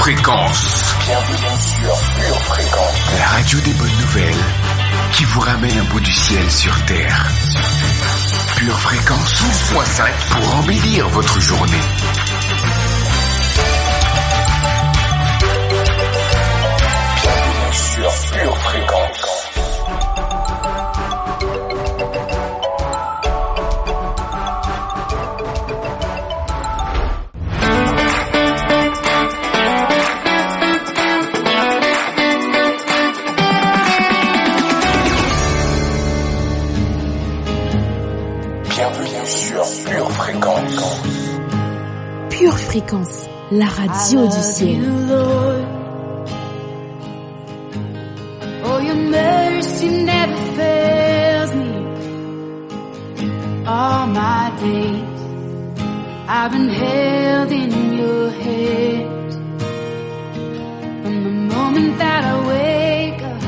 Fréquence. Bienvenue sur Pure Fréquence. La radio des bonnes nouvelles qui vous ramène un bout du ciel sur Terre. Pure Fréquence 12.5 pour embellir votre journée. Bienvenue sur Pure Fréquence. Pure Fréquence, la radio du ciel. Oh, your mercy never fails me. All my days I've been held in your hand. From the moment that I wake up.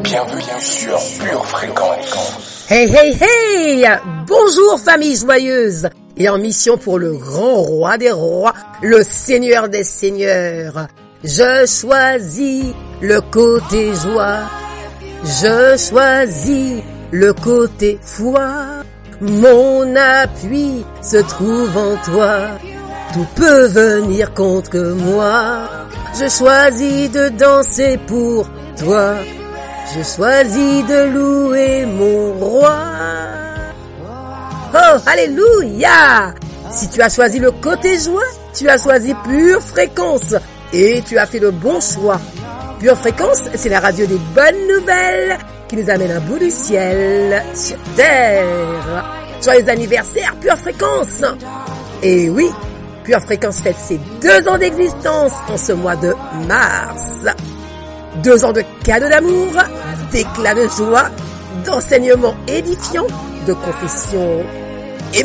Bienvenue sur Pure Fréquence. Hey, hey, hey! Bonjour famille joyeuse et en mission pour le grand roi des rois, le seigneur des seigneurs. Je choisis le côté joie, je choisis le côté foi. Mon appui se trouve en toi, tout peut venir contre moi. Je choisis de danser pour toi. Je choisis de louer mon roi. Oh, alléluia! Si tu as choisi le côté joie, tu as choisi Pure Fréquence et tu as fait le bon choix. Pure Fréquence, c'est la radio des bonnes nouvelles qui nous amène un bout du ciel sur Terre. Joyeux anniversaire, Pure Fréquence! Et oui, Pure Fréquence fête ses 2 ans d'existence en ce mois de mars. 2 ans de cadeaux d'amour, d'éclats de joie, d'enseignements édifiants, de confessions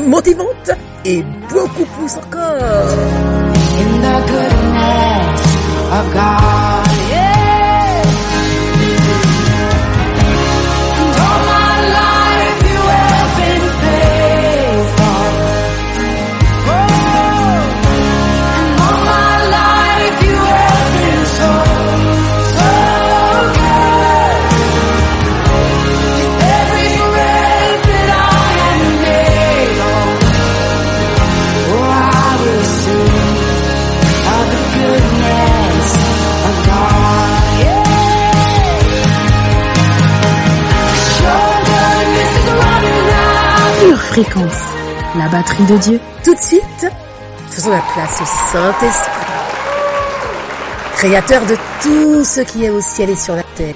motivantes et beaucoup plus encore. In the goodness of God, yeah. And all my life you have been faithful. Oh, and all my life you have been so good. With every breath that I am able, oh, I will sing of the goodness of God, yeah. Your goodness is running out. Pure Fréquence, la batterie de Dieu. Tout de suite, faisons la place au Saint-Esprit, créateur de tout ce qui est au ciel et sur la terre.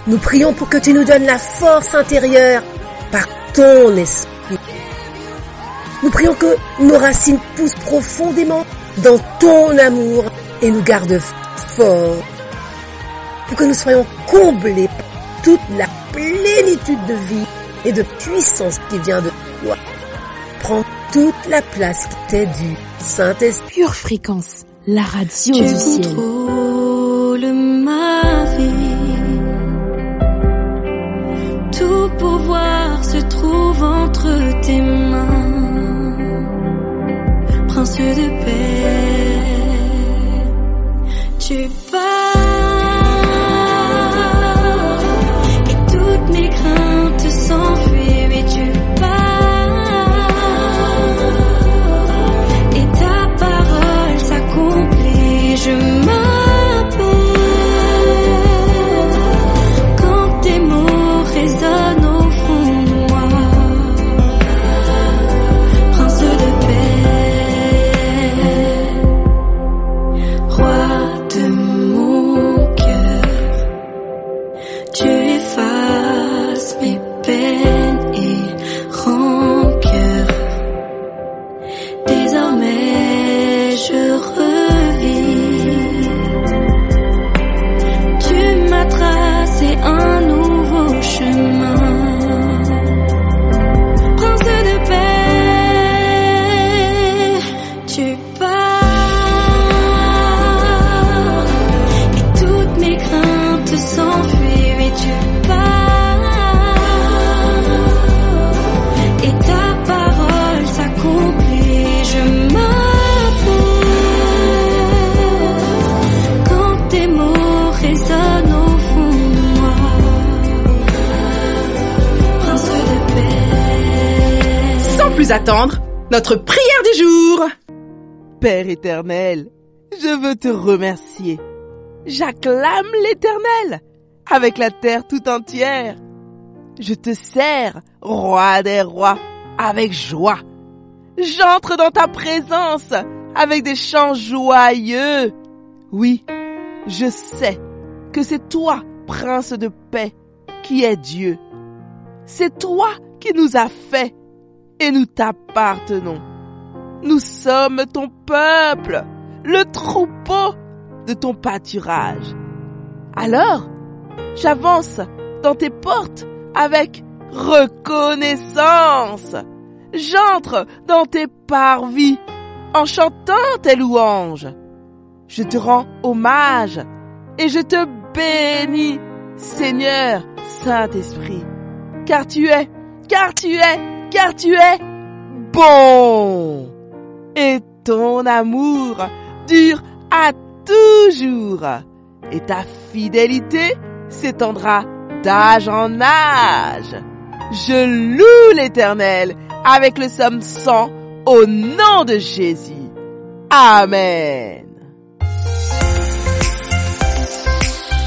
Nous prions pour que tu nous donnes la force intérieure par ton esprit. Nous prions que nos racines poussent profondément dans ton amour et nous gardent forts. Pour que nous soyons comblés par toute la plénitude de vie et de puissance qui vient de toi. Prends toute la place qui t'est due, Saint-Esprit. Pure Fréquence, la radio Tu du ciel. contrôles ma vie. Tout pouvoir se trouve entre tes mains. Prince de paix, tu parles et toutes mes craintes s'enfuient. Et tu parles et ta parole s'accomplit. Je marche plus attendre, notre prière du jour. Père éternel, je veux te remercier. J'acclame l'Éternel avec la terre tout entière. Je te sers, roi des rois, avec joie. J'entre dans ta présence avec des chants joyeux. Oui, je sais que c'est toi, prince de paix, qui es Dieu. C'est toi qui nous as fait et nous t'appartenons. Nous sommes ton peuple, le troupeau de ton pâturage. Alors, j'avance dans tes portes avec reconnaissance. J'entre dans tes parvis en chantant tes louanges. Je te rends hommage et je te bénis, Seigneur Saint-Esprit, car tu es bon. Et ton amour dure à toujours. Et ta fidélité s'étendra d'âge en âge. Je loue l'Éternel avec le psaume 100 au nom de Jésus. Amen.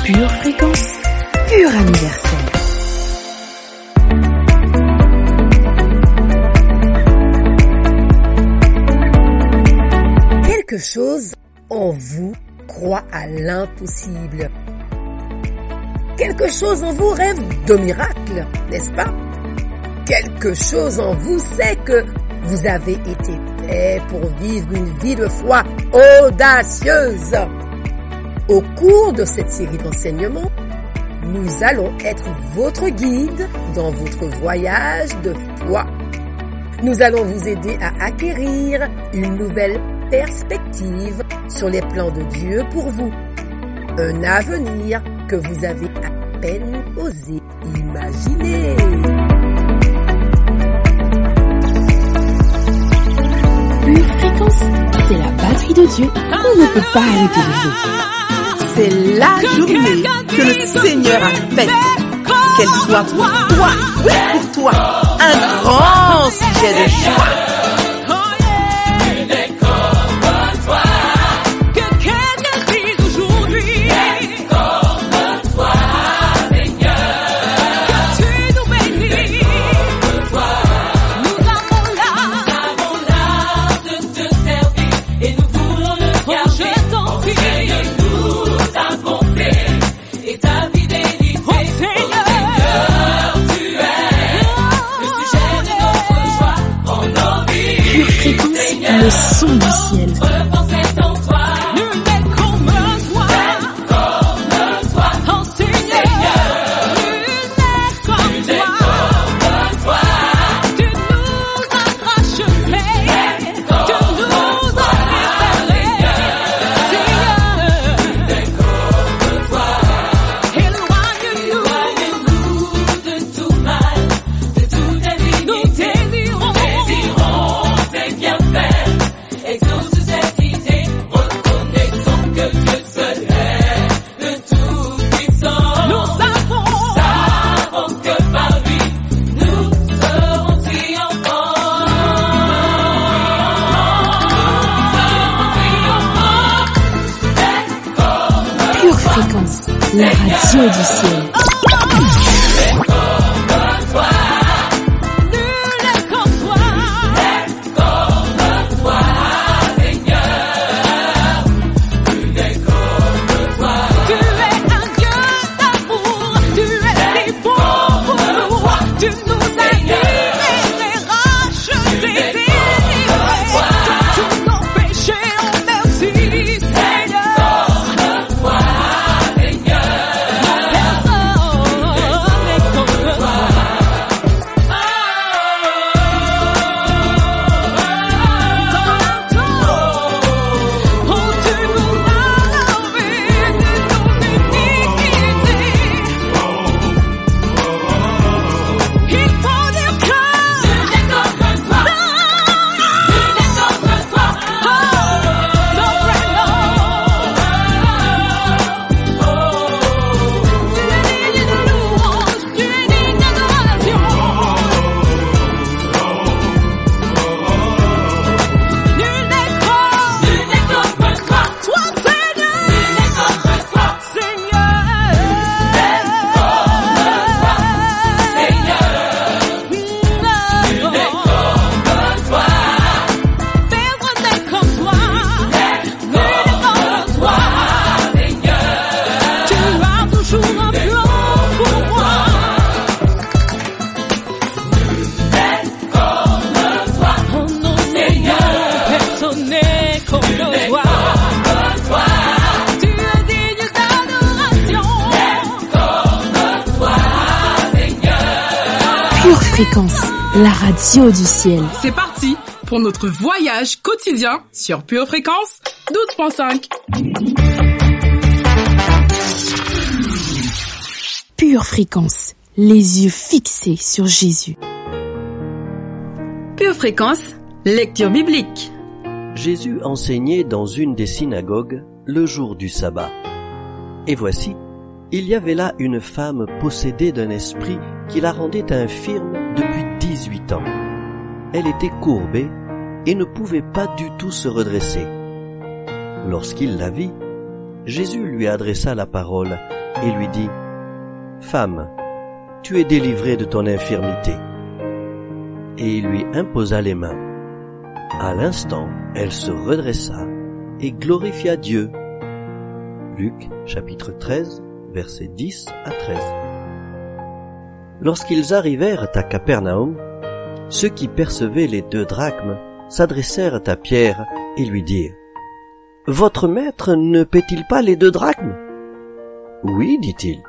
Pure fréquence, pur anniversaire. Quelque chose en vous croit à l'impossible. Quelque chose en vous rêve de miracle, n'est-ce pas? Quelque chose en vous sait que vous avez été fait pour vivre une vie de foi audacieuse. Au cours de cette série d'enseignements, nous allons être votre guide dans votre voyage de foi. Nous allons vous aider à acquérir une nouvelle perspective sur les plans de Dieu pour vous. Un avenir que vous avez à peine osé imaginer. Pure fréquence, c'est la batterie de Dieu. On ne peut pas arrêter de jouer. C'est la journée que le Seigneur a faite. Qu'elle soit pour toi, oui pour toi, un grand sujet de joie. Le son du ciel. La radio du ciel. Fréquence, la radio du ciel. C'est parti pour notre voyage quotidien sur Pure Fréquence 12.5. Pure Fréquence, les yeux fixés sur Jésus. Pure Fréquence, lecture biblique. Jésus enseignait dans une des synagogues le jour du sabbat. Et voici, il y avait là une femme possédée d'un esprit qui la rendait infirme depuis 18 ans. Elle était courbée et ne pouvait pas du tout se redresser. Lorsqu'il la vit, Jésus lui adressa la parole et lui dit : « Femme, tu es délivrée de ton infirmité. » Et il lui imposa les mains. À l'instant, elle se redressa et glorifia Dieu. Luc, chapitre 13, versets 10 à 13. Lorsqu'ils arrivèrent à Capernaum, ceux qui percevaient les 2 drachmes s'adressèrent à Pierre et lui dirent : « Votre maître ne paie-t-il pas les 2 drachmes ?» « Oui, dit-il. »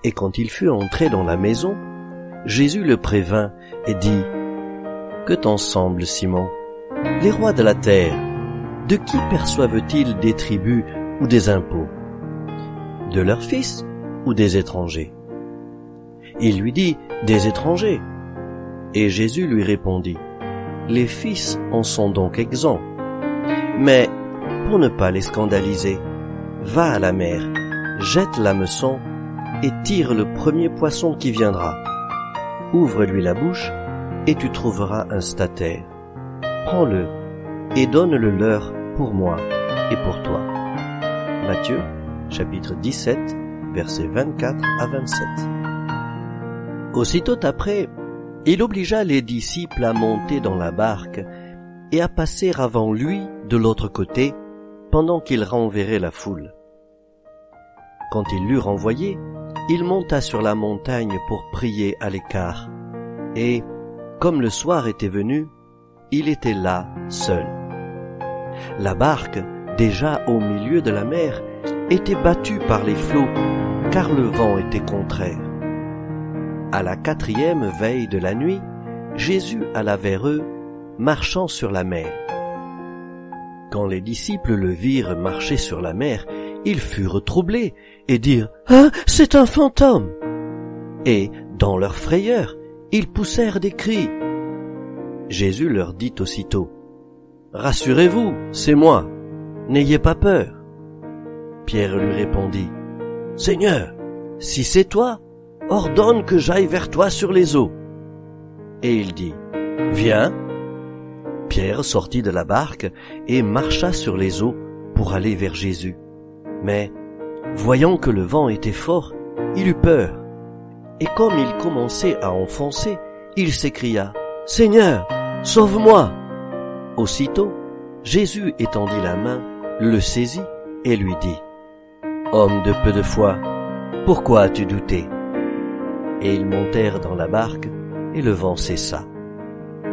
Et quand il fut entré dans la maison, Jésus le prévint et dit : « Que t'en semble, Simon ? Les rois de la terre, de qui perçoivent-ils des tributs ou des impôts ? De leurs fils ou des étrangers ? Il lui dit : des étrangers. Et Jésus lui répondit : les fils en sont donc exempts. Mais, pour ne pas les scandaliser, va à la mer, jette l'hameçon et tire le premier poisson qui viendra. Ouvre-lui la bouche et tu trouveras un stataire. Prends-le et donne-le leur pour moi et pour toi. Matthieu, chapitre 17, versets 24 à 27. Aussitôt après, il obligea les disciples à monter dans la barque et à passer avant lui de l'autre côté, pendant qu'il renverrait la foule. Quand il l'eut renvoyé, il monta sur la montagne pour prier à l'écart. Et, comme le soir était venu, il était là, seul. La barque, déjà au milieu de la mer, était battue par les flots, car le vent était contraire. À la 4e veille de la nuit, Jésus alla vers eux, marchant sur la mer. Quand les disciples le virent marcher sur la mer, ils furent troublés et dirent : « Ah, c'est un fantôme !» Et, dans leur frayeur, ils poussèrent des cris. Jésus leur dit aussitôt : « Rassurez-vous, c'est moi, n'ayez pas peur. » Pierre lui répondit : « Seigneur, si c'est toi, ordonne que j'aille vers toi sur les eaux. » Et il dit : « Viens. » Pierre sortit de la barque et marcha sur les eaux pour aller vers Jésus. Mais, voyant que le vent était fort, il eut peur. Et comme il commençait à enfoncer, il s'écria : « Seigneur, sauve-moi !» Aussitôt, Jésus étendit la main, le saisit et lui dit : « Homme de peu de foi, pourquoi as-tu douté ?» Et ils montèrent dans la barque, et le vent cessa.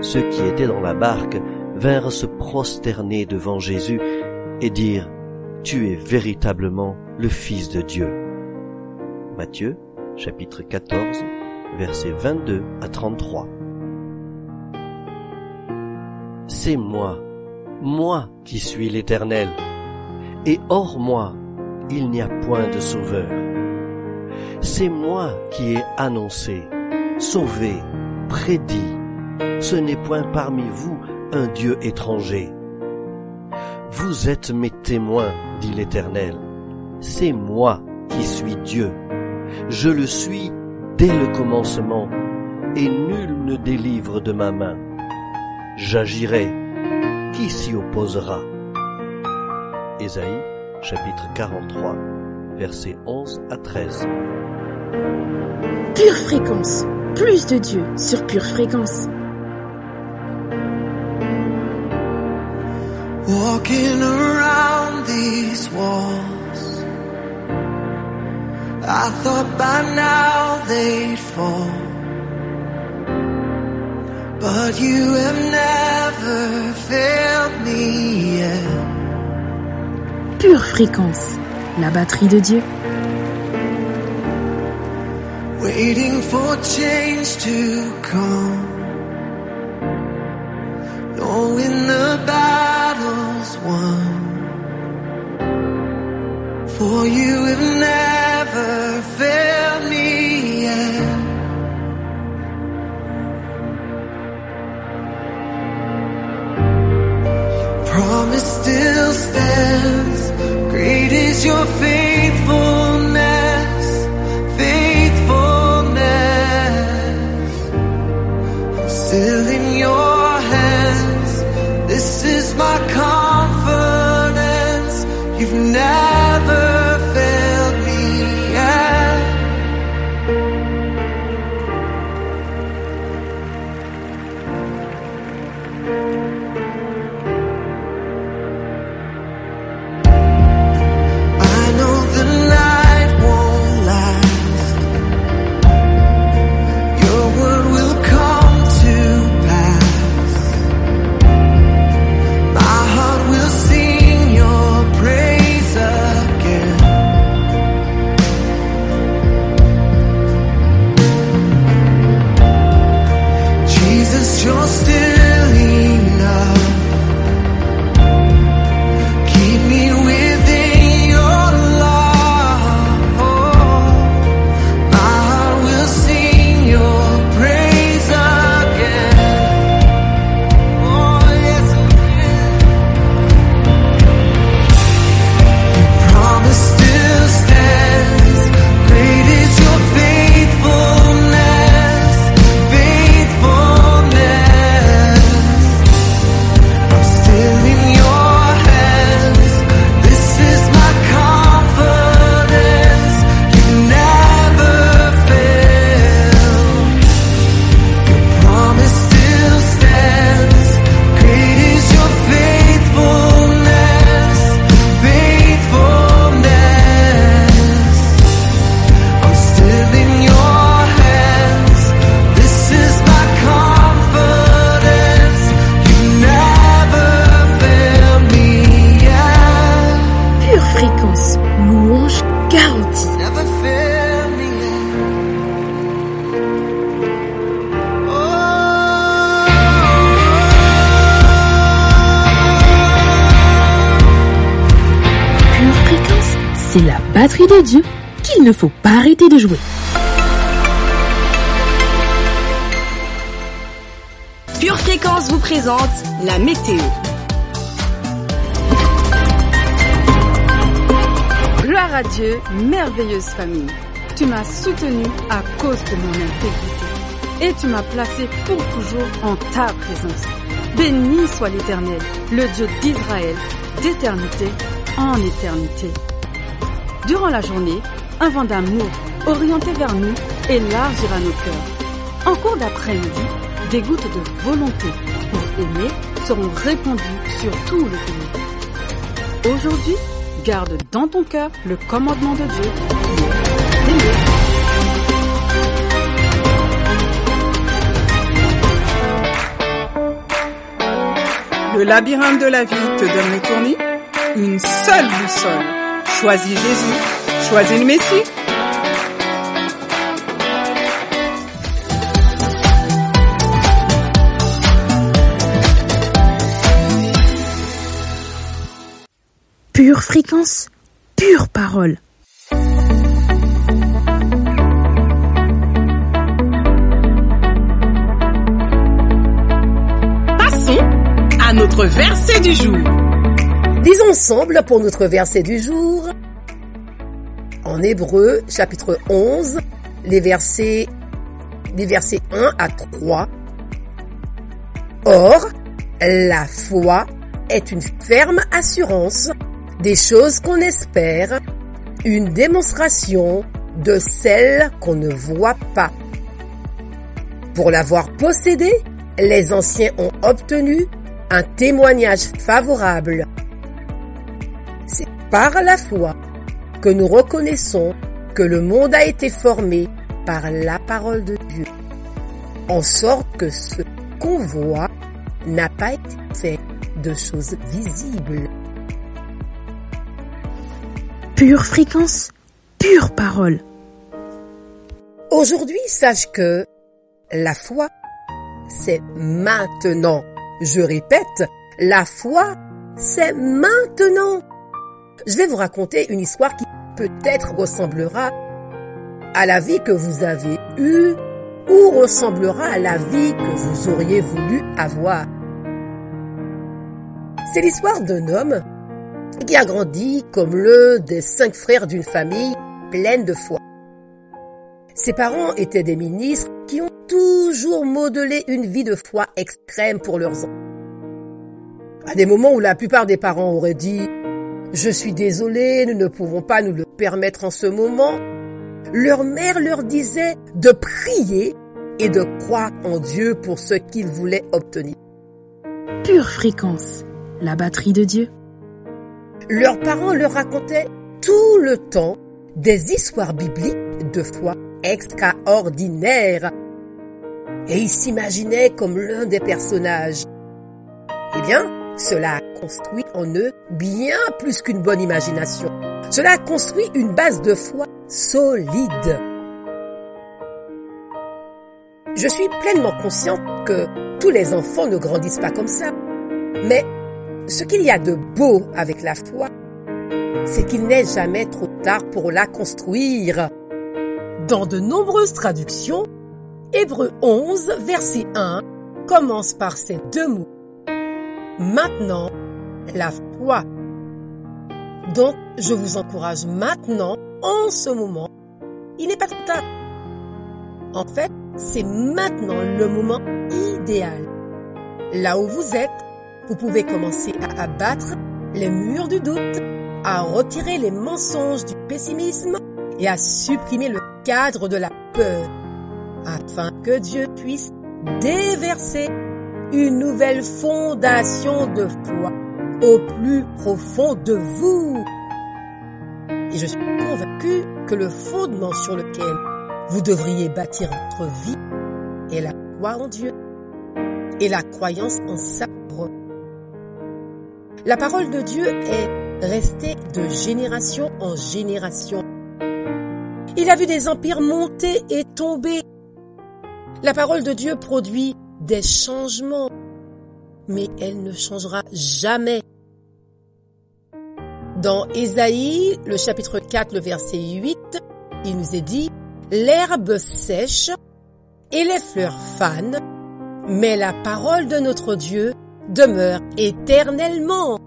Ceux qui étaient dans la barque vinrent se prosterner devant Jésus et dirent : « Tu es véritablement le Fils de Dieu. » Matthieu, chapitre 14, versets 22 à 33. C'est moi qui suis l'Éternel, et hors moi, il n'y a point de sauveur. C'est moi qui ai annoncé, sauvé, prédit. Ce n'est point parmi vous un Dieu étranger. Vous êtes mes témoins, dit l'Éternel. C'est moi qui suis Dieu. Je le suis dès le commencement, et nul ne délivre de ma main. J'agirai. Qui s'y opposera? Ésaïe, chapitre 43, versets 11 à 13. Pure Fréquence, plus de Dieu sur Pure Fréquence. Walking around these walls, I thought by now they'd fall, but you have never failed me yet. Pure Fréquence, la batterie de Dieu. waiting for change to come, knowing the battle's won. For you have never failed me yet. Your promise still stands. Great is your faithfulness, faithfulness. I'm still in your hands. This is my confidence. You've never failed me yet. I know the night won't last. Your word will come to pass. My heart will sing your praise again. Jesus, you're still enough. Keep me within your love. My heart will sing your praise again. Oh, yes, again. Your promise still stands. Great is your faithfulness, faithfulness. I'm still in your hands. This is my confidence. You never fail. Your promise still stands. Great is your faithfulness, faithfulness. I'm still in your hands. This is my confidence. You never fail me yet. Pure fréquence, louange garantie. Never fail me yet. Pure fréquence, c'est la batterie de Dieu qu'il ne faut pas arrêter de jouer. Pure Fréquence vous présente la météo. Gloire à Dieu, merveilleuse famille. Tu m'as soutenu à cause de mon intégrité et tu m'as placé pour toujours en ta présence. Béni soit l'Éternel, le Dieu d'Israël, d'éternité en éternité. Durant la journée, un vent d'amour orienté vers nous élargira nos cœurs. En cours d'après-midi, des gouttes de volonté pour aimer seront répandues sur tout le pays. Aujourd'hui, garde dans ton cœur le commandement de Dieu qui est d'aimer. Le labyrinthe de la vie te donne le tournis. Une seule boussole. Choisis Jésus. Choisis le Messie. Pure fréquence, pure parole. Passons à notre verset du jour. Lisons ensemble pour notre verset du jour. En Hébreux, chapitre 11, les versets 1 à 3. Or, la foi est une ferme assurance des choses qu'on espère, une démonstration de celles qu'on ne voit pas. Pour l'avoir possédée, les anciens ont obtenu un témoignage favorable. C'est par la foi que nous reconnaissons que le monde a été formé par la parole de Dieu, en sorte que ce qu'on voit n'a pas été fait de choses visibles. Pure fréquence, pure parole. Aujourd'hui, sache que la foi, c'est maintenant. Je répète, la foi, c'est maintenant. Je vais vous raconter une histoire qui peut-être ressemblera à la vie que vous avez eue ou ressemblera à la vie que vous auriez voulu avoir. C'est l'histoire d'un homme qui a grandi comme l'un des 5 frères d'une famille pleine de foi. Ses parents étaient des ministres qui ont toujours modelé une vie de foi extrême pour leurs enfants. À des moments où la plupart des parents auraient dit « Je suis désolé, nous ne pouvons pas nous le permettre en ce moment », leur mère leur disait de prier et de croire en Dieu pour ce qu'ils voulaient obtenir. Pure fréquence, la batterie de Dieu. Leurs parents leur racontaient tout le temps des histoires bibliques de foi extraordinaires. Et ils s'imaginaient comme l'un des personnages. Eh bien, cela a construit en eux bien plus qu'une bonne imagination. Cela a construit une base de foi solide. Je suis pleinement consciente que tous les enfants ne grandissent pas comme ça. Mais ce qu'il y a de beau avec la foi, c'est qu'il n'est jamais trop tard pour la construire. Dans de nombreuses traductions, Hébreux 11, verset 1, commence par ces 2 mots. Maintenant, la foi. Donc, je vous encourage maintenant, en ce moment, il n'est pas trop tard. En fait, c'est maintenant le moment idéal. Là où vous êtes, vous pouvez commencer à abattre les murs du doute, à retirer les mensonges du pessimisme et à supprimer le cadre de la peur, afin que Dieu puisse déverser une nouvelle fondation de foi au plus profond de vous. Et je suis convaincue que le fondement sur lequel vous devriez bâtir votre vie est la foi en Dieu et la croyance en sa parole. La parole de Dieu est restée de génération en génération. Il a vu des empires monter et tomber. La parole de Dieu produit des changements, mais elle ne changera jamais. Dans Ésaïe, le chapitre 4, le verset 8, il nous est dit « L'herbe sèche et les fleurs fanent, mais la parole de notre Dieu demeure éternellement. »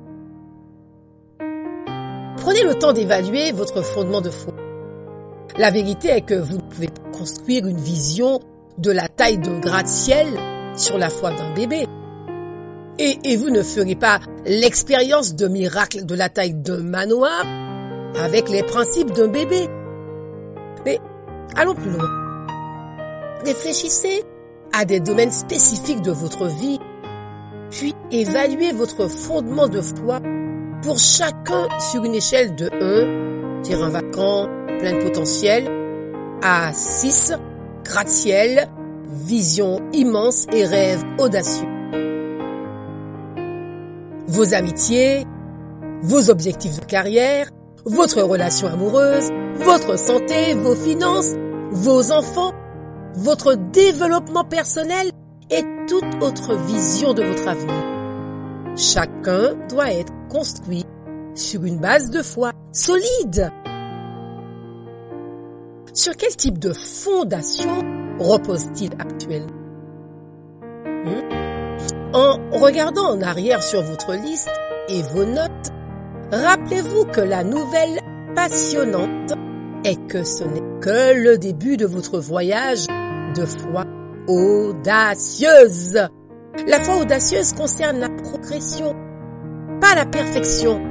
Prenez le temps d'évaluer votre fondement de foi. La vérité est que vous ne pouvez pas construire une vision de la taille d'un gratte-ciel sur la foi d'un bébé. Et vous ne ferez pas l'expérience de miracle de la taille d'un manoir avec les principes d'un bébé. Mais allons plus loin. Réfléchissez à des domaines spécifiques de votre vie, puis évaluez votre fondement de foi pour chacun sur une échelle de 1, terrain vacant, plein de potentiel, à 6, gratte-ciel, vision immense et rêve audacieux. Vos amitiés, vos objectifs de carrière, votre relation amoureuse, votre santé, vos finances, vos enfants, votre développement personnel et toute autre vision de votre avenir. Chacun doit être construit sur une base de foi solide. Sur quel type de fondation repose-t-il actuellement? En regardant en arrière sur votre liste et vos notes, rappelez-vous que la nouvelle passionnante est que ce n'est que le début de votre voyage de foi audacieuse. La foi audacieuse concerne la progression, pas la perfection.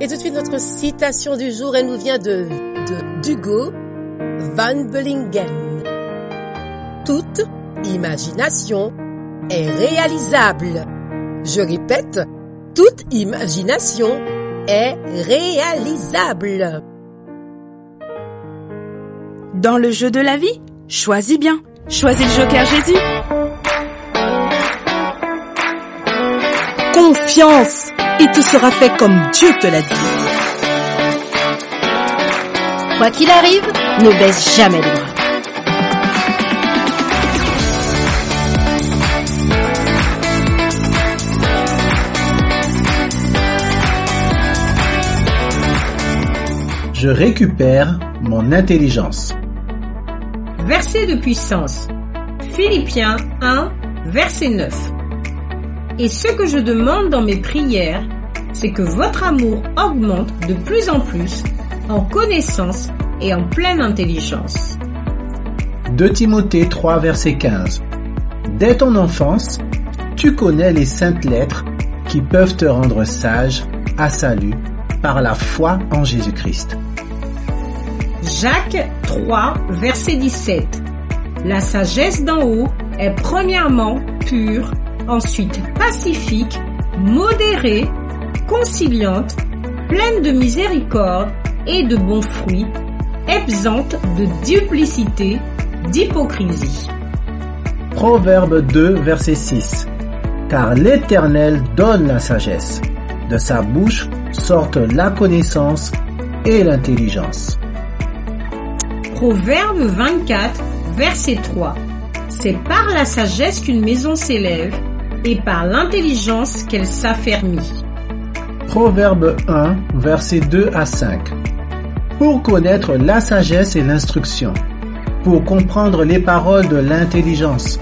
Et tout de suite, notre citation du jour, elle nous vient d'Hugo van Bellingen. Toute imagination est réalisable. Je répète, toute imagination est réalisable. Dans le jeu de la vie, choisis bien. Choisis le Joker Jésus. Confiance, et tout sera fait comme Dieu te l'a dit. Quoi qu'il arrive, ne baisse jamais les bras. Je récupère mon intelligence. Verset de puissance. Philippiens 1, verset 9. Et ce que je demande dans mes prières, c'est que votre amour augmente de plus en plus en connaissance et en pleine intelligence. 2 Timothée 3, verset 15. Dès ton enfance, tu connais les saintes lettres qui peuvent te rendre sage à salut par la foi en Jésus-Christ. Jacques 3, verset 17. La sagesse d'en haut est premièrement pure, ensuite pacifique, modérée, conciliante, pleine de miséricorde et de bons fruits, exempte de duplicité, d'hypocrisie. Proverbe 2, verset 6. Car l'Éternel donne la sagesse. De sa bouche sortent la connaissance et l'intelligence. Proverbe 24, verset 3. C'est par la sagesse qu'une maison s'élève et par l'intelligence qu'elle s'affermit. Proverbe 1, versets 2 à 5. Pour connaître la sagesse et l'instruction, pour comprendre les paroles de l'intelligence,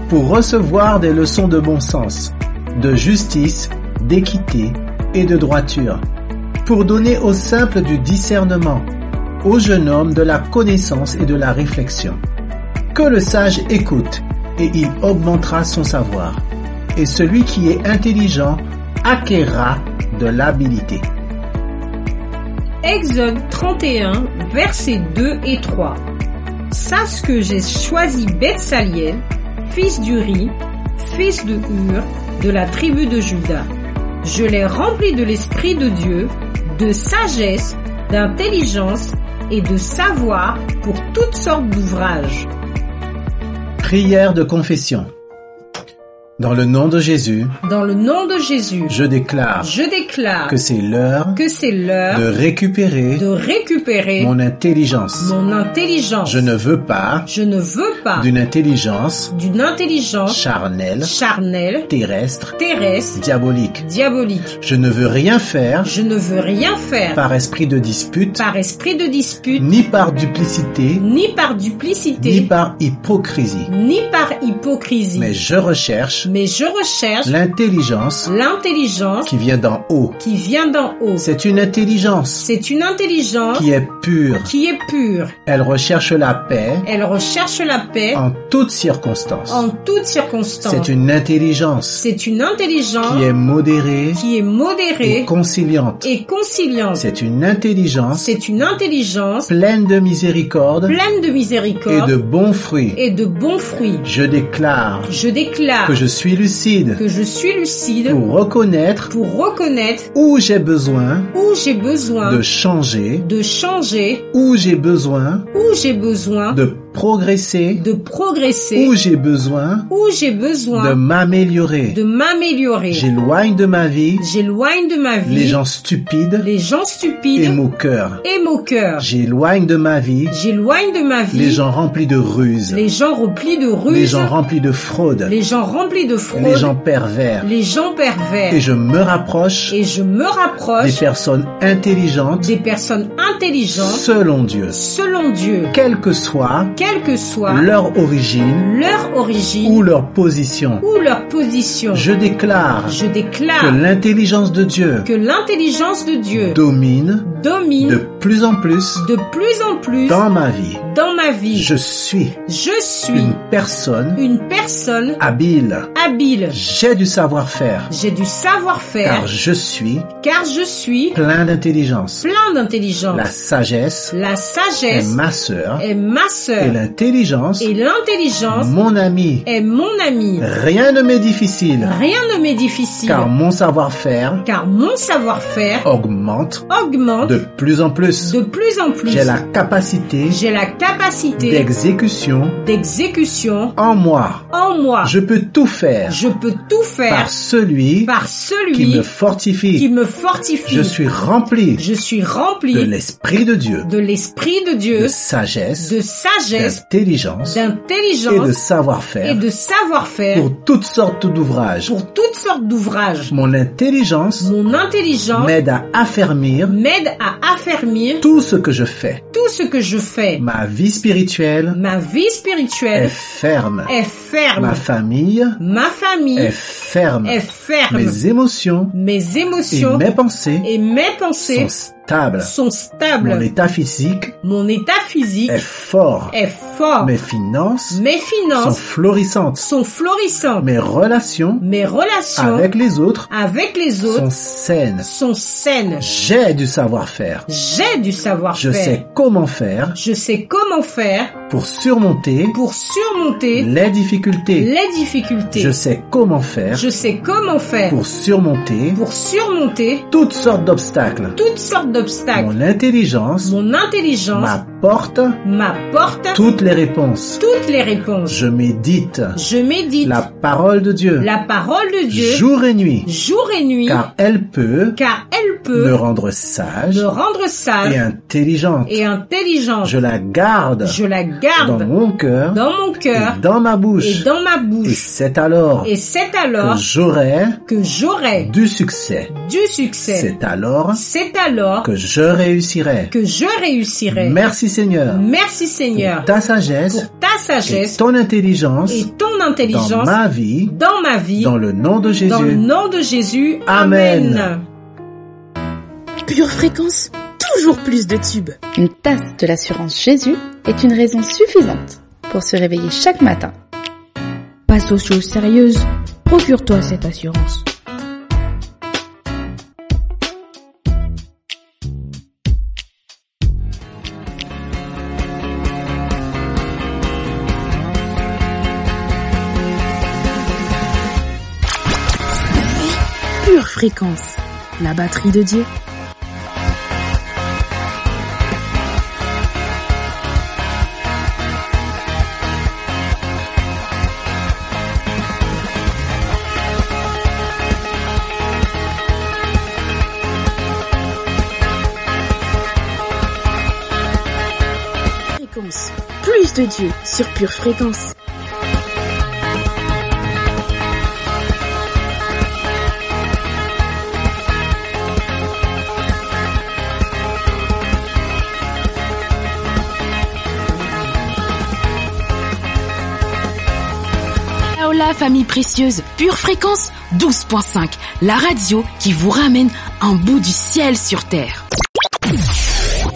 pour recevoir des leçons de bon sens, de justice, d'équité et de droiture, pour donner aux simples du discernement, au jeune homme de la connaissance et de la réflexion. Que le sage écoute, et il augmentera son savoir, et celui qui est intelligent acquérera de l'habileté. Exode 31, versets 2 et 3. Sache que j'ai choisi Betsaliel, fils d'Uri, fils de Hur, de la tribu de Juda. Je l'ai rempli de l'Esprit de Dieu, de sagesse, d'intelligence et de savoir pour toutes sortes d'ouvrages. Prière de confession. Dans le nom de Jésus, je déclare que c'est l'heure de récupérer mon intelligence. Je ne veux pas d'une intelligence charnelle, terrestre, diabolique. Je ne veux rien faire par esprit de dispute, ni par duplicité, ni par hypocrisie. Mais je recherche l'intelligence qui vient d'en haut. C'est une intelligence qui est pure. Elle recherche la paix en toutes circonstances. C'est une intelligence qui est modérée et conciliante. C'est une intelligence pleine de miséricorde et de bons fruits. Je déclare que je suis lucide pour reconnaître où j'ai besoin de changer, où j'ai besoin de progresser, où j'ai besoin de m'améliorer. J'éloigne de ma vie les gens stupides et moqueurs. J'éloigne de ma vie les gens remplis de ruses, les gens remplis de fraude, les gens pervers. Et je me rapproche des personnes intelligentes selon Dieu. Quelle que soit leur origine ou leur position. Je déclare que l'intelligence de Dieu domine de plus en plus dans ma vie. Je suis une personne habile. J'ai du savoir-faire. Car je suis plein d'intelligence. La sagesse est ma sœur. Et l'intelligence mon ami. Rien ne m'est difficile. Car mon savoir-faire augmente De plus en plus. De plus en plus. J'ai la capacité. J'ai la capacité. D'exécution. D'exécution. En moi. En moi. Je peux tout faire. Je peux tout faire. Par celui. Qui me fortifie. Qui me fortifie. Je suis rempli. Je suis rempli. De l'Esprit de Dieu. De l'Esprit de Dieu. De sagesse. De sagesse. D'intelligence. D'intelligence. Et de savoir-faire. Et de savoir-faire. Pour toutes sortes d'ouvrages. Pour toutes sortes d'ouvrages. Mon intelligence. M'aide à affermir. Tout ce que je fais. Tout ce que je fais. Ma vie spirituelle. Est ferme. Ma famille. Est ferme. Mes émotions. Et mes pensées. Sont stables. Mon état physique. Est fort. Mes finances. Sont florissantes. Mes relations. Avec les autres. Sont saines. J'ai du savoir-faire. Je sais comment faire. Pour surmonter. Les difficultés. Je sais comment faire. Pour surmonter. Toutes sortes d'obstacles. Mon intelligence. M'apporte. Toutes les réponses. Je médite. La parole de Dieu. Jour et nuit. Car elle peut. Me rendre sage. Et intelligente. Je la garde. Dans mon cœur. Et dans ma bouche. Et c'est alors. Que j'aurai. Du succès. C'est alors. Que je réussirai. Merci Seigneur. Pour ta sagesse. Et ton intelligence. Dans ma vie. Dans le nom de Jésus. Amen. Pure Fréquence, toujours plus de tubes. Une tasse de l'assurance Jésus est une raison suffisante pour se réveiller chaque matin. Passe aux choses sérieuses, procure-toi cette assurance. Pure Fréquence, la batterie de Dieu. Fréquence, plus de Dieu sur Pure Fréquence. La famille précieuse, Pure Fréquence 12.5, la radio qui vous ramène un bout du ciel sur terre.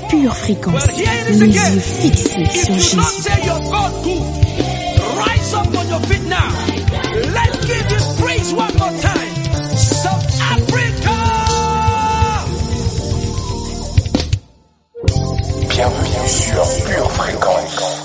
Pure Fréquence, les yeux fixés sur Jésus. Bienvenue sur Pure Fréquence.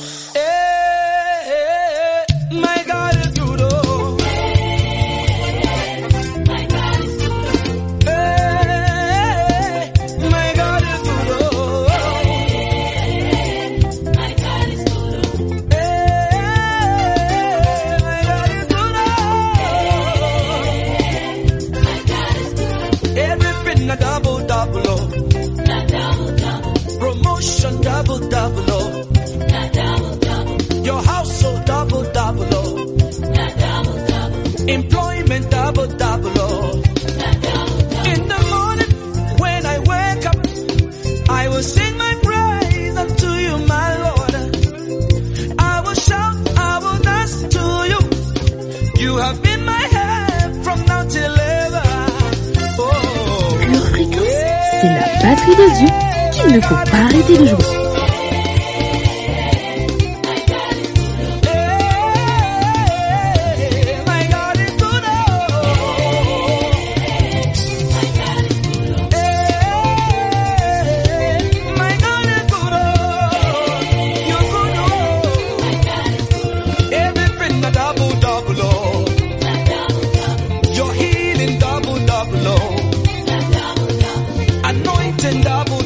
Employment double, oh. In the morning when I wake up, I will sing my praise unto you, my Lord. I will shout, I will dance to you. You have been my help from now till ever. Oh. Pure Fréquence, c'est la batterie de Dieu qu'il ne faut pas arrêter de jouer.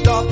Double,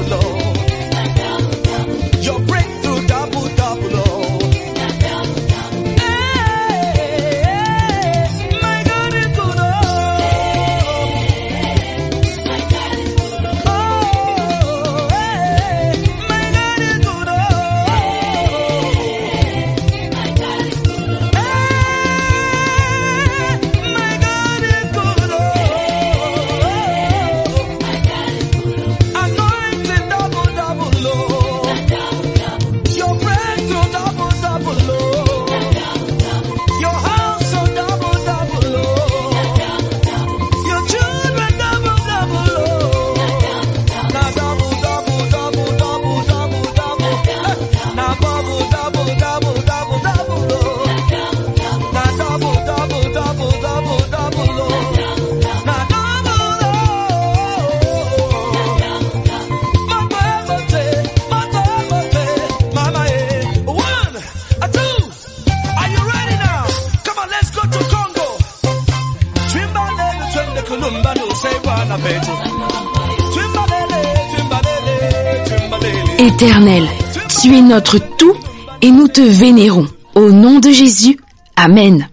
Éternel, tu es notre tout et nous te vénérons. Au nom de Jésus, Amen.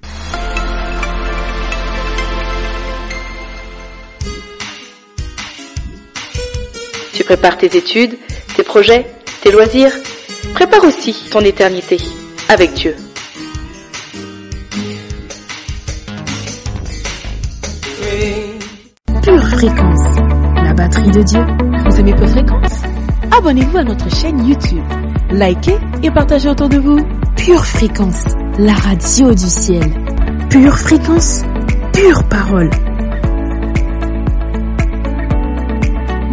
Tu prépares tes études, tes projets, tes loisirs. Prépare aussi ton éternité avec Dieu. Pure Fréquence, la batterie de Dieu. Vous aimez Pure Fréquence? Abonnez-vous à notre chaîne YouTube. Likez et partagez autour de vous. Pure Fréquence, la radio du ciel. Pure Fréquence, pure parole.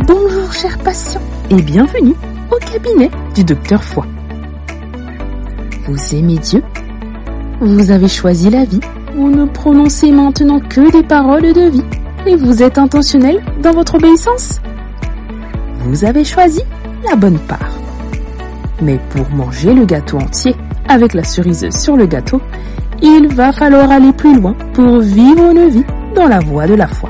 Bonjour chers patients et bienvenue au cabinet du Docteur Foy. Vous aimez Dieu? Vous avez choisi la vie? Vous ne prononcez maintenant que des paroles de vie et vous êtes intentionnel dans votre obéissance? Vous avez choisi la bonne part. Mais pour manger le gâteau entier avec la cerise sur le gâteau, il va falloir aller plus loin pour vivre une vie dans la voie de la foi.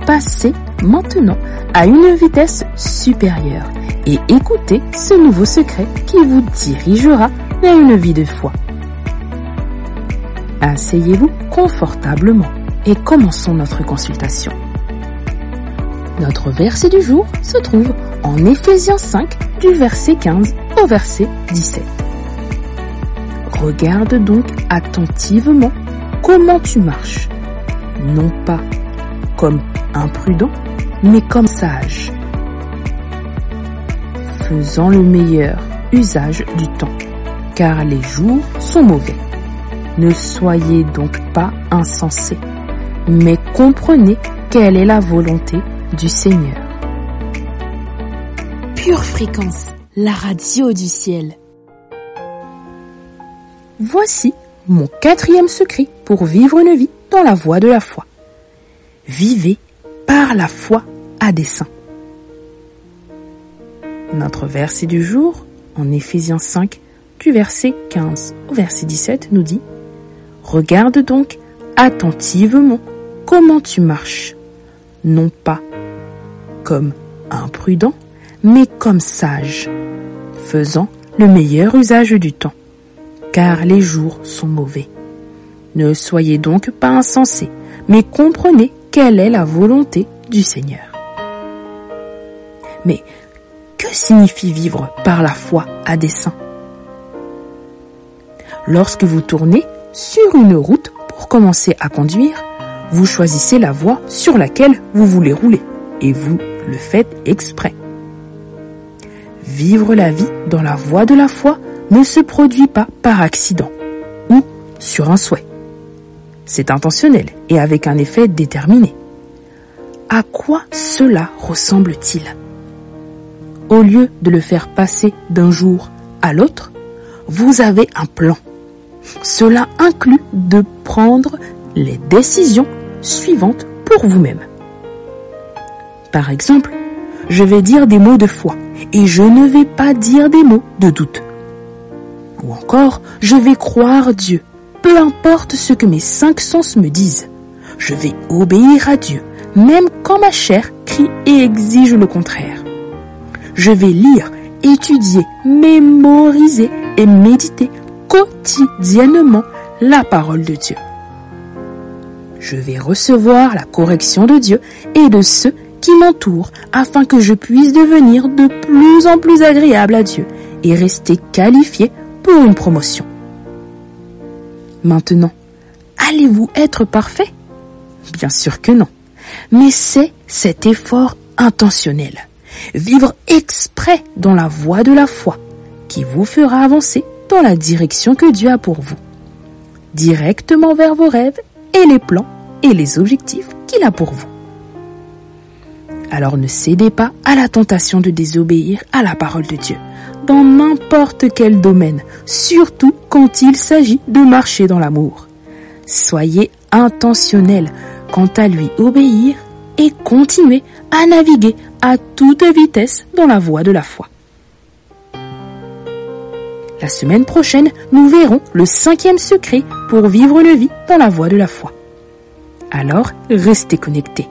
Passez maintenant à une vitesse supérieure et écoutez ce nouveau secret qui vous dirigera vers une vie de foi. Asseyez-vous confortablement et commençons notre consultation. Notre verset du jour se trouve en Éphésiens 5 du verset 15 au verset 17. Regarde donc attentivement comment tu marches, non pas comme imprudent, mais comme sage, faisant le meilleur usage du temps, car les jours sont mauvais. Ne soyez donc pas insensés, mais comprenez quelle est la volonté du Seigneur. Pure Fréquence, la radio du ciel. Voici mon 4e secret pour vivre une vie dans la voie de la foi. Vivez par la foi à dessein. Notre verset du jour, en Éphésiens 5, du verset 15 au verset 17, nous dit « Regarde donc attentivement comment tu marches, non pas comme imprudent, mais comme sage, faisant le meilleur usage du temps, car les jours sont mauvais. Ne soyez donc pas insensés, mais comprenez quelle est la volonté du Seigneur. » Mais que signifie vivre par la foi à dessein? Lorsque vous tournez sur une route pour commencer à conduire, vous choisissez la voie sur laquelle vous voulez rouler et vous le faites exprès. Vivre la vie dans la voie de la foi ne se produit pas par accident ou sur un souhait. C'est intentionnel et avec un effet déterminé. À quoi cela ressemble-t-il? Au lieu de le faire passer d'un jour à l'autre, vous avez un plan. Cela inclut de prendre les décisions suivantes pour vous-même. Par exemple, je vais dire des mots de foi et je ne vais pas dire des mots de doute. Ou encore, je vais croire Dieu, peu importe ce que mes 5 sens me disent. Je vais obéir à Dieu, même quand ma chair crie et exige le contraire. Je vais lire, étudier, mémoriser et méditer quotidiennement la parole de Dieu. Je vais recevoir la correction de Dieu et de ceux qui m'entourent afin que je puisse devenir de plus en plus agréable à Dieu et rester qualifié pour une promotion. Maintenant, allez-vous être parfait? Bien sûr que non. Mais c'est cet effort intentionnel, vivre exprès dans la voie de la foi, qui vous fera avancer dans la direction que Dieu a pour vous, directement vers vos rêves et les plans et les objectifs qu'il a pour vous. Alors ne cédez pas à la tentation de désobéir à la parole de Dieu, dans n'importe quel domaine, surtout quand il s'agit de marcher dans l'amour. Soyez intentionnel quant à lui obéir et continuez à naviguer à toute vitesse dans la voie de la foi. La semaine prochaine, nous verrons le 5e secret pour vivre une vie dans la voie de la foi. Alors, restez connectés.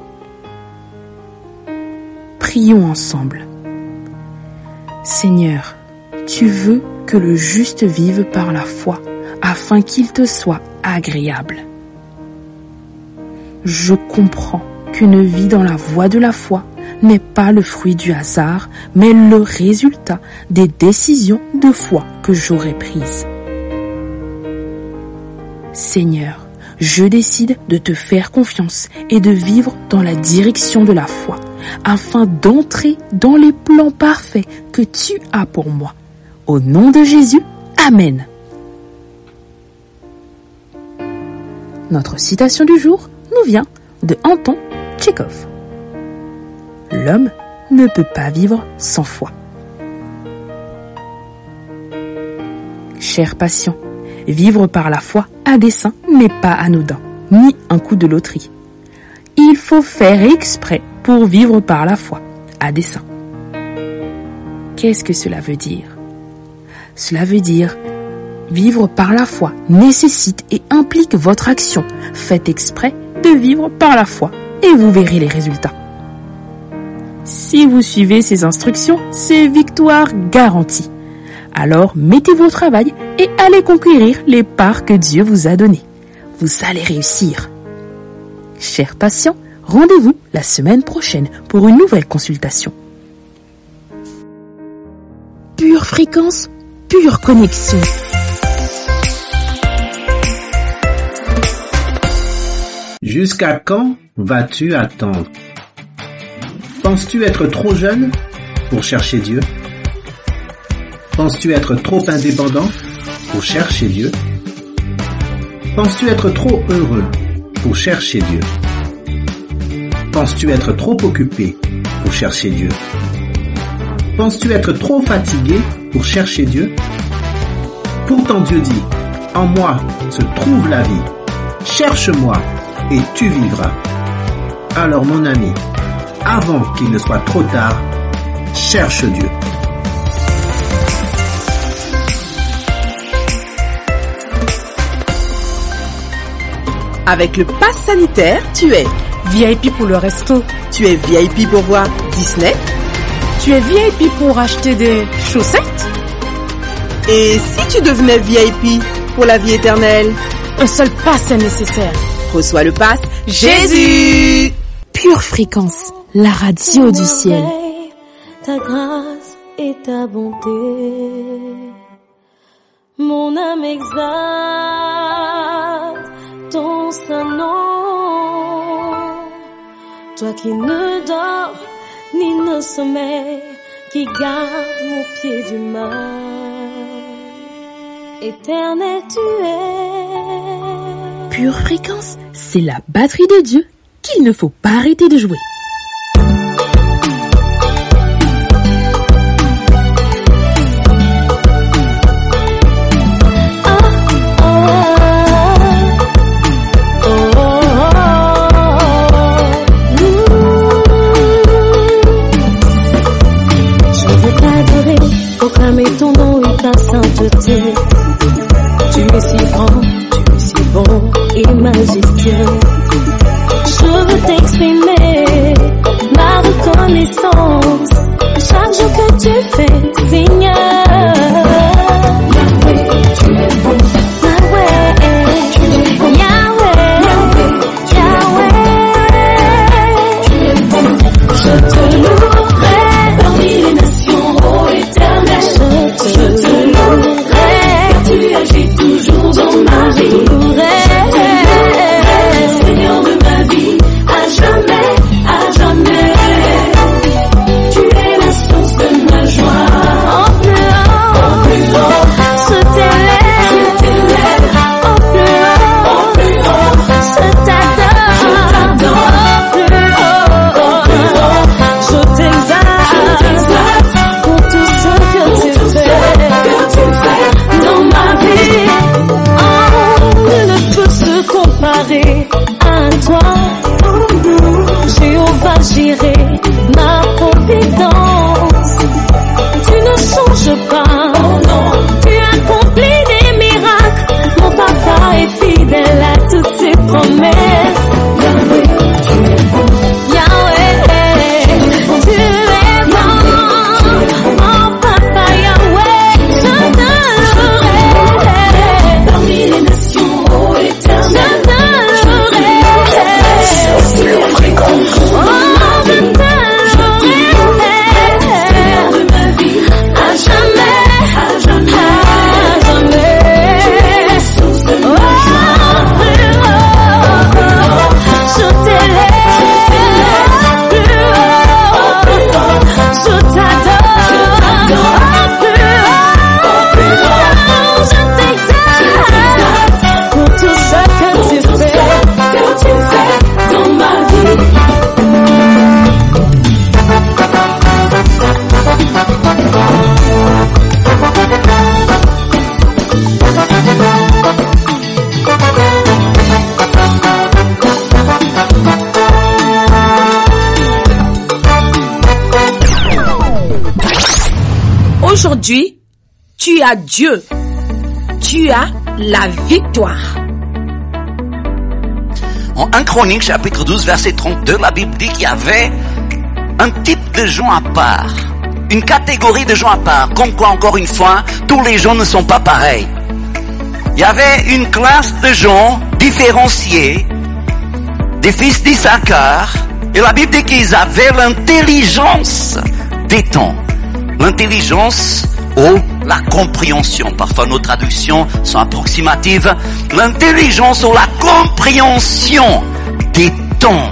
Prions ensemble. Seigneur, tu veux que le juste vive par la foi, afin qu'il te soit agréable. Je comprends qu'une vie dans la voie de la foi n'est pas le fruit du hasard, mais le résultat des décisions de foi que j'aurais prises. Seigneur, je décide de te faire confiance et de vivre dans la direction de la foi, afin d'entrer dans les plans parfaits que tu as pour moi. Au nom de Jésus, Amen. Notre citation du jour nous vient de Anton Tchekhov. L'homme ne peut pas vivre sans foi. Chers patients, vivre par la foi à dessein n'est pas anodin, ni un coup de loterie. Il faut faire exprès pour vivre par la foi à dessein. Qu'est-ce que cela veut dire? Cela veut dire vivre par la foi nécessite et implique votre action. Faites exprès de vivre par la foi et vous verrez les résultats. Si vous suivez ces instructions, c'est victoire garantie. Alors mettez-vous au travail et allez conquérir les parts que Dieu vous a données. Vous allez réussir. Chers patients, rendez-vous la semaine prochaine pour une nouvelle consultation. Pure fréquence, pure connexion. Jusqu'à quand vas-tu attendre? Penses-tu être trop jeune pour chercher Dieu? Penses-tu être trop indépendant pour chercher Dieu? Penses-tu être trop heureux pour chercher Dieu? Penses-tu être trop occupé pour chercher Dieu? Penses-tu être trop fatigué pour chercher Dieu? Pourtant Dieu dit, en moi se trouve la vie. Cherche-moi et tu vivras. Alors mon ami, avant qu'il ne soit trop tard, cherche Dieu. Avec le pass sanitaire, tu es VIP pour le resto. Tu es VIP pour voir Disney. Tu es VIP pour acheter des chaussettes. Et si tu devenais VIP pour la vie éternelle? Un seul pass est nécessaire. Reçois le pass Jésus. Pure fréquence, la radio du ciel. Ta grâce et ta bonté, mon âme exalte ton saint nom. Toi qui ne dors ni ne sommeille, qui garde mon pied du mal. Éternel tu es. Pure fréquence, c'est la batterie de Dieu qu'il ne faut pas arrêter de jouer. Proclamer ton nom et ta sainteté. Tu es si grand, tu es si bon et majestueux. Je veux t'exprimer ma reconnaissance à chaque jour que tu fais, Seigneur. Yahweh, tu es bon. Yahweh, tu es bon. Yahweh, Yahweh, tu es bon. Je te louerai parmi les nations, ô Éternel. Je te louerai, tu agis toujours dans ma vie. Seigneur de ma vie, à jamais, à jamais. Tu es la source de ma joie. En plus haut, je t'élève. En plus haut, je t'adore. En plus haut, je t'exalte pour tout ce que tu fais dans ma vie. Nul ne peut se comparer à toi. Jéhovah Jireh, ma providence. Tu ne changes pas. Tu accomplis des miracles. Mon papa est fidèle à toutes ses promesses. Aujourd'hui, tu as Dieu. Tu as la victoire. En 1 Chronique, chapitre 12, verset 32, la Bible dit qu'il y avait un type de gens à part. Une catégorie de gens à part. Comme quoi, encore une fois, tous les gens ne sont pas pareils. Il y avait une classe de gens différenciés, des fils d'Issachar, et la Bible dit qu'ils avaient l'intelligence des temps. L'intelligence ou la compréhension. Parfois nos traductions sont approximatives. L'intelligence ou la compréhension des temps.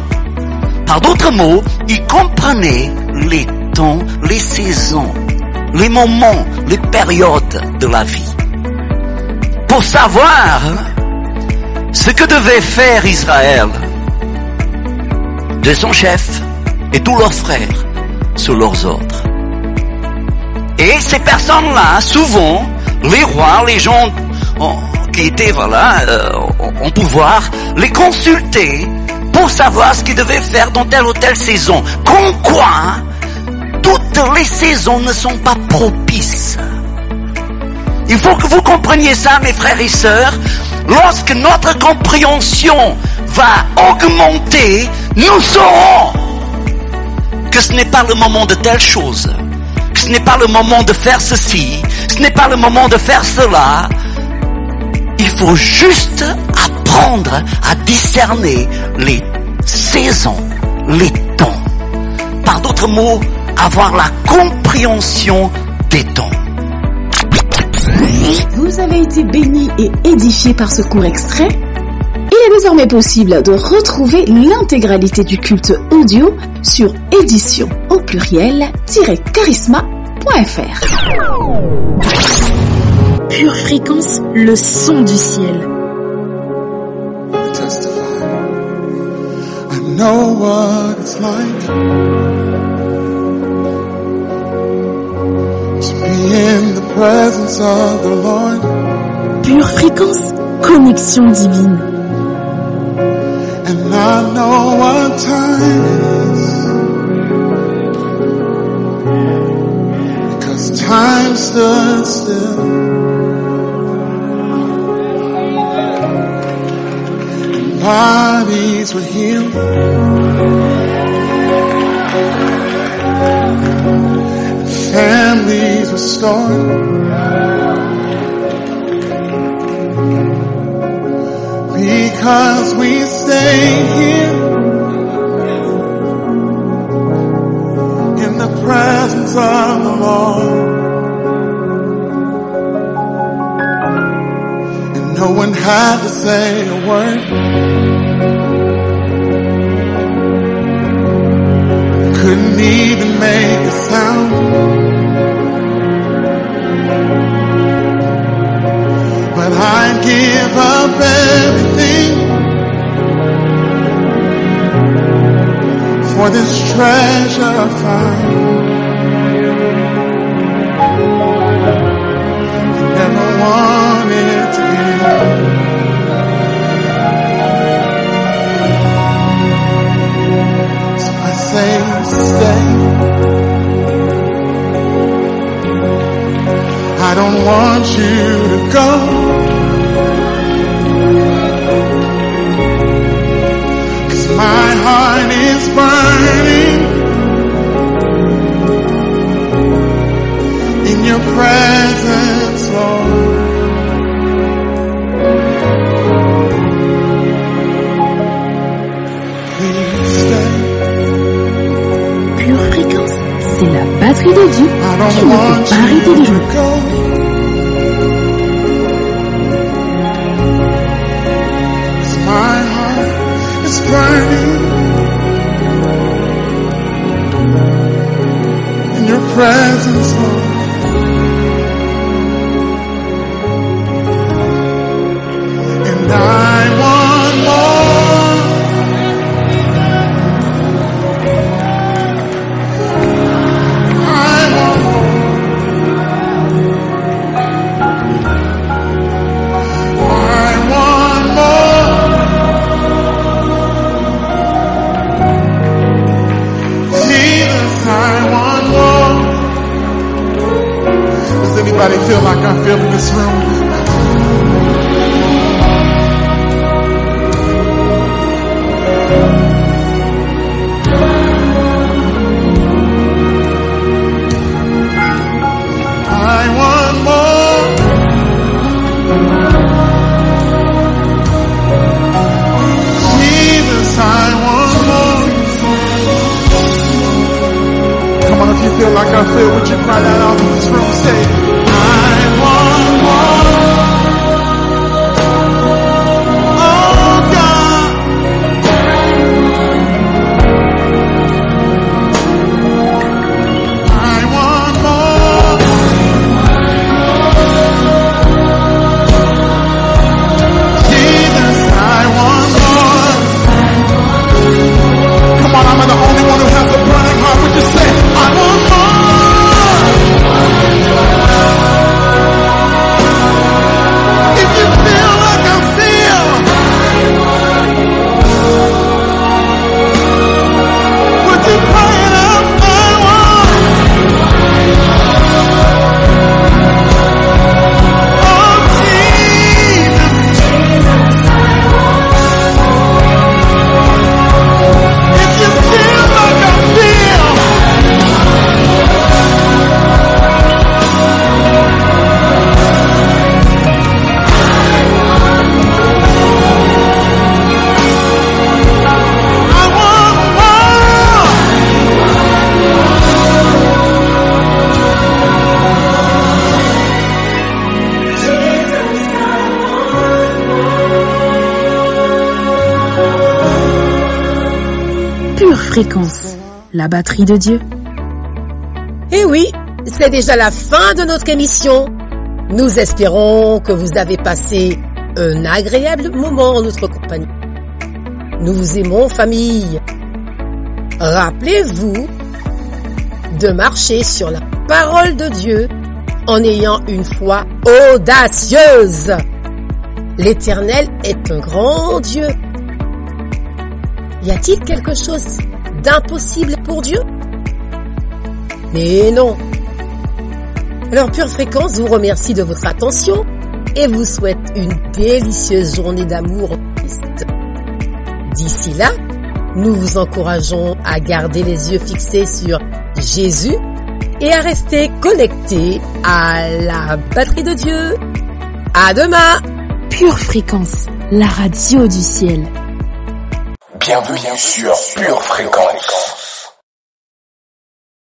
Par d'autres mots, ils comprenaient les temps, les saisons, les moments, les périodes de la vie. Pour savoir ce que devait faire Israël de son chef et tous leurs frères sous leurs ordres. Et ces personnes-là, souvent, les rois, les gens qui étaient en pouvoir, les consultaient pour savoir ce qu'ils devaient faire dans telle ou telle saison. Comme quoi, toutes les saisons ne sont pas propices. Il faut que vous compreniez ça, mes frères et sœurs. Lorsque notre compréhension va augmenter, nous saurons que ce n'est pas le moment de telle chose. Ce n'est pas le moment de faire ceci, ce n'est pas le moment de faire cela. Il faut juste apprendre à discerner les saisons, les temps. Par d'autres mots, avoir la compréhension des temps. Vous avez été bénis et édifiés par ce court extrait? Il est désormais possible de retrouver l'intégralité du culte audio sur édition au pluriel-charisma.fr. Pure Fréquence, le son du ciel. I know what it's like to be in the presence of the Lord. Pure Fréquence, connexion divine. And I know what time it is, because time stood still. And bodies were healed, and families restored. Because we stay here in the presence of the Lord, and no one had to say a word. Couldn't even make a sound. But I'd give up everything for this treasure found. I never wanted to give. So I say stay. I don't want you to go. My heart is burning in your presence, Lord. Please stay. Pure Fréquence, c'est la batterie de Dieu qui ne fait pas arrêter de jouer. My heart is burning in your presence, Lord. And I want more. I want more. I want more. Jesus, I want more. Fréquence, la batterie de Dieu. Et oui, c'est déjà la fin de notre émission. Nous espérons que vous avez passé un agréable moment en notre compagnie. Nous vous aimons, famille. Rappelez-vous de marcher sur la parole de Dieu en ayant une foi audacieuse. L'Éternel est un grand Dieu. Y a-t-il quelque chose d'impossible pour Dieu? Mais non. Alors, Pure Fréquence vous remercie de votre attention et vous souhaite une délicieuse journée d'amour en Christ. D'ici là, nous vous encourageons à garder les yeux fixés sur Jésus et à rester connectés à la batterie de Dieu. À demain! Pure Fréquence, la radio du ciel. Bienvenue sur Pure Fréquence.